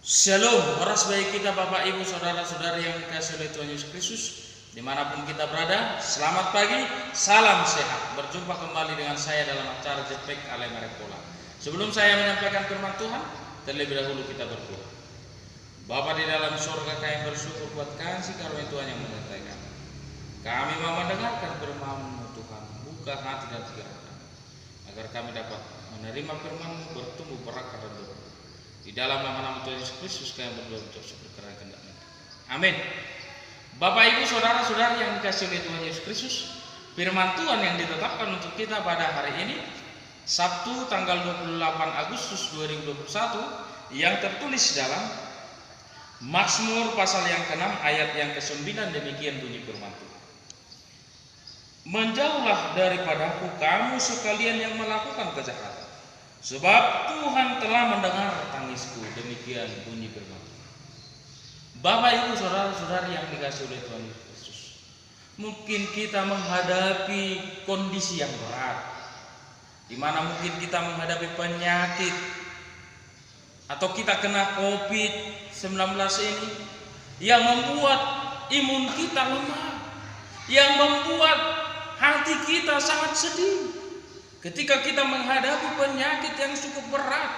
Shalom, horas baik kita Bapak Ibu Saudara-saudari yang dikasihi oleh Tuhan Yesus Kristus dimanapun kita berada. Selamat pagi, salam sehat. Berjumpa kembali dengan saya dalam acara Jetpack Ale Marepola. Sebelum saya menyampaikan firman Tuhan, terlebih dahulu kita berdoa. Bapa di dalam surga, kami bersyukur buat kasih karunia Tuhan yang menyertai kami. Kami mau mendengarkan firman-Mu Tuhan. Buka hati dan pikiran kami agar kami dapat menerima firman-Mu, bertumbuh berakar dan berbuah. Di dalam nama Tuhan Yesus Kristus kami berdoa untuk berkenan kehendak-Mu. Amin. Bapak Ibu Saudara-saudari yang dikasihi oleh Tuhan Yesus Kristus, firman Tuhan yang ditetapkan untuk kita pada hari ini Sabtu tanggal 28 Agustus 2021 yang tertulis dalam Mazmur pasal yang ke-6 ayat yang ke-9. Demikian bunyi firman Tuhan. Menjauhlah daripadaku kamu sekalian yang melakukan kejahatan, sebab Tuhan telah mendengar tangisku. Demikian bunyi firman Tuhan. Bapak Ibu Saudara-saudari yang dikasihi oleh Tuhan Yesus Kristus, mungkin kita menghadapi kondisi yang berat, di mana mungkin kita menghadapi penyakit, atau kita kena COVID-19 ini yang membuat imun kita lemah, yang membuat hati kita sangat sedih. Ketika kita menghadapi penyakit yang cukup berat,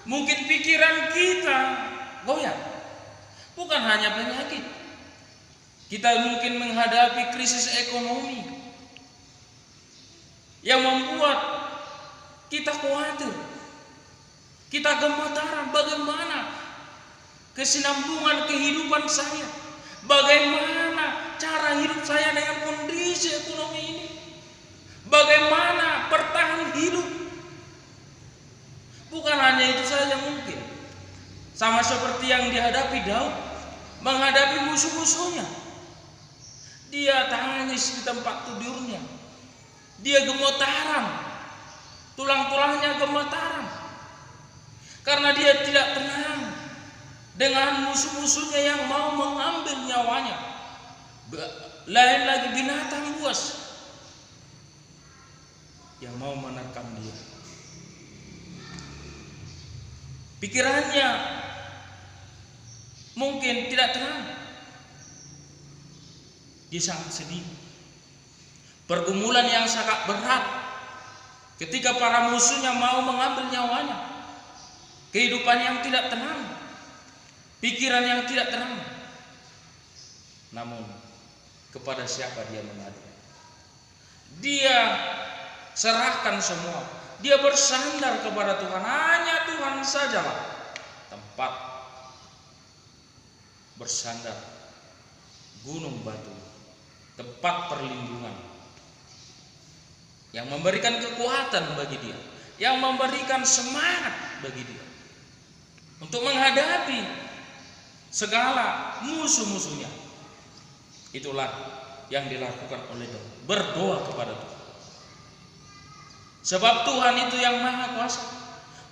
mungkin pikiran kita goyah. Bukan hanya penyakit, kita mungkin menghadapi krisis ekonomi yang membuat kita khawatir, kita gemetaran. Bagaimana kesinambungan kehidupan saya? Bagaimana cara hidup saya dengan kondisi ekonomi ini? Bagaimana bertahan hidup? Bukan hanya itu saja, mungkin sama seperti yang dihadapi Daud menghadapi musuh-musuhnya. Dia tangis di tempat tidurnya, dia gemetaran, tulang-tulangnya gemetaran, karena dia tidak tenang dengan musuh-musuhnya yang mau mengambil nyawanya. Lain lagi binatang buas yang mau menerkam dia. Pikirannya mungkin tidak tenang, dia sangat sedih. Pergumulan yang sangat berat ketika para musuhnya mau mengambil nyawanya. Kehidupan yang tidak tenang, pikiran yang tidak tenang. Namun kepada siapa dia mengadu? Dia serahkan semua. Dia bersandar kepada Tuhan. Hanya Tuhan sajalah tempat bersandar, gunung batu, tempat perlindungan yang memberikan kekuatan bagi dia, yang memberikan semangat bagi dia untuk menghadapi segala musuh-musuhnya. Itulah yang dilakukan oleh Daud, berdoa kepada Tuhan. Sebab Tuhan itu yang maha kuasa.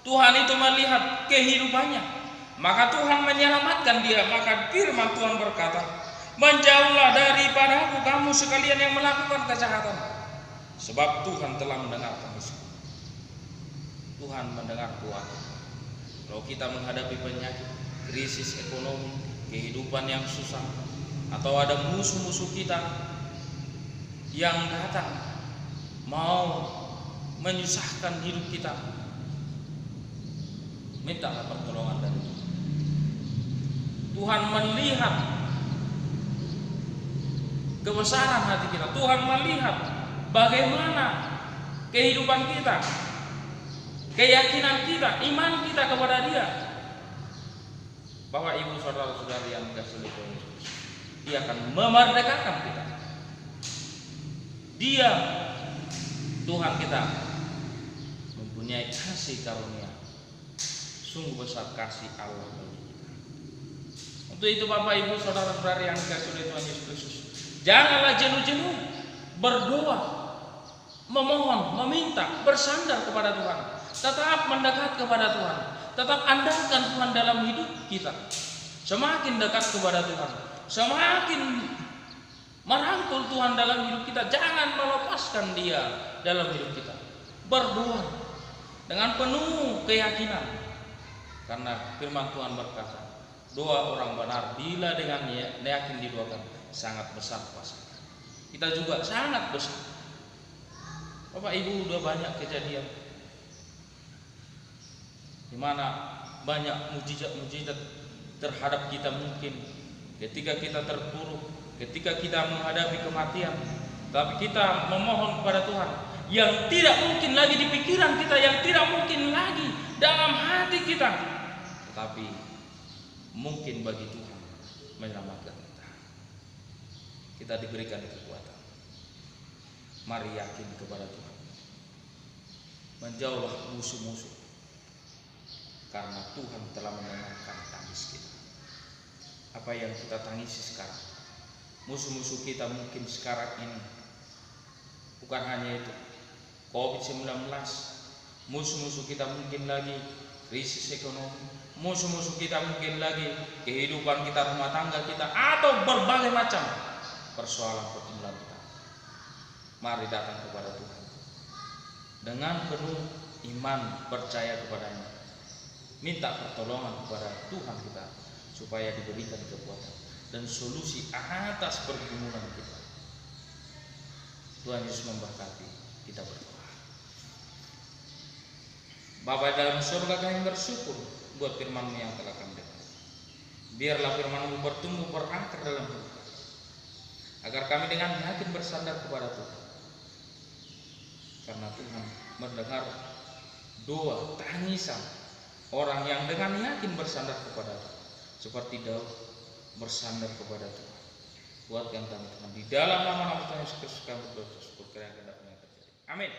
Tuhan itu melihat kehidupannya, maka Tuhan menyelamatkan dia. Maka firman Tuhan berkata, menjauhlah daripadaku kamu sekalian yang melakukan kejahatan, sebab Tuhan telah mendengar tangisku. Tuhan mendengar doaku. Kalau kita menghadapi penyakit, krisis ekonomi, kehidupan yang susah, atau ada musuh-musuh kita yang datang mau menyusahkan hidup kita, mintalah pertolongan dari Tuhan. Tuhan melihat kebesaran hati kita. Tuhan melihat bagaimana kehidupan kita, keyakinan kita, iman kita kepada Dia. Bapak Ibu Saudara-saudari yang dikasihi oleh Tuhan Yesus, Dia akan memerdekakan kita. Dia, Tuhan kita, mempunyai kasih karunia. Sungguh besar kasih Allah bagi kita. Untuk itu Bapak Ibu Saudara-saudari yang dikasihi oleh Tuhan Yesus Kristus, janganlah jenuh-jenuh berdoa, memohon, meminta, bersandar kepada Tuhan. Tetap mendekat kepada Tuhan. Tetap andalkan Tuhan dalam hidup kita. Semakin dekat kepada Tuhan, semakin merangkul Tuhan dalam hidup kita. Jangan melepaskan Dia dalam hidup kita. Berdoa dengan penuh keyakinan, Karena firman Tuhan berkata, doa orang benar bila dengan yakin didoakan sangat besar kuasa. Kita juga sangat besar. Bapak Ibu, udah banyak kejadian di mana banyak mujizat-mujizat terhadap kita mungkin ketika kita terpuruk, ketika kita menghadapi kematian, tapi kita memohon kepada Tuhan yang tidak mungkin lagi di pikiran kita, yang tidak mungkin lagi dalam hati kita, tetapi mungkin bagi Tuhan menyelamatkan kita. Kita diberikan kekuatan. Mari yakin kepada Tuhan. Menjauhlah musuh-musuh, karena Tuhan telah mendengarkan tangis kita. Apa yang kita tangisi sekarang, musuh-musuh kita mungkin sekarang ini bukan hanya itu, COVID-19, musuh-musuh kita mungkin lagi krisis ekonomi, musuh-musuh kita mungkin lagi kehidupan kita, rumah tangga kita, atau berbagai macam persoalan kita. Mari datang kepada Tuhan dengan penuh iman, percaya kepadanya, minta pertolongan kepada Tuhan kita supaya diberikan kekuatan dan solusi atas pergumulan kita. Tuhan Yesus memberkati. Kita berdoa. Bapa dalam surga, kami bersyukur buat firman-Mu yang telah kami dengar. Biarlah firman-Mu bertumbuh berakar dalam hidup kami, agar kami dengan yakin bersandar kepada Tuhan. Karena Tuhan mendengar doa tangisan orang yang dengan yakin bersandar kepada Tuhan, seperti Daud bersandar kepada Tuhan. Buatkan kami Tuhan, di dalam nama Tuhan Yesus Kristus kami berdoa, syukur kiranya kehendakmu yang terjadi. Amin.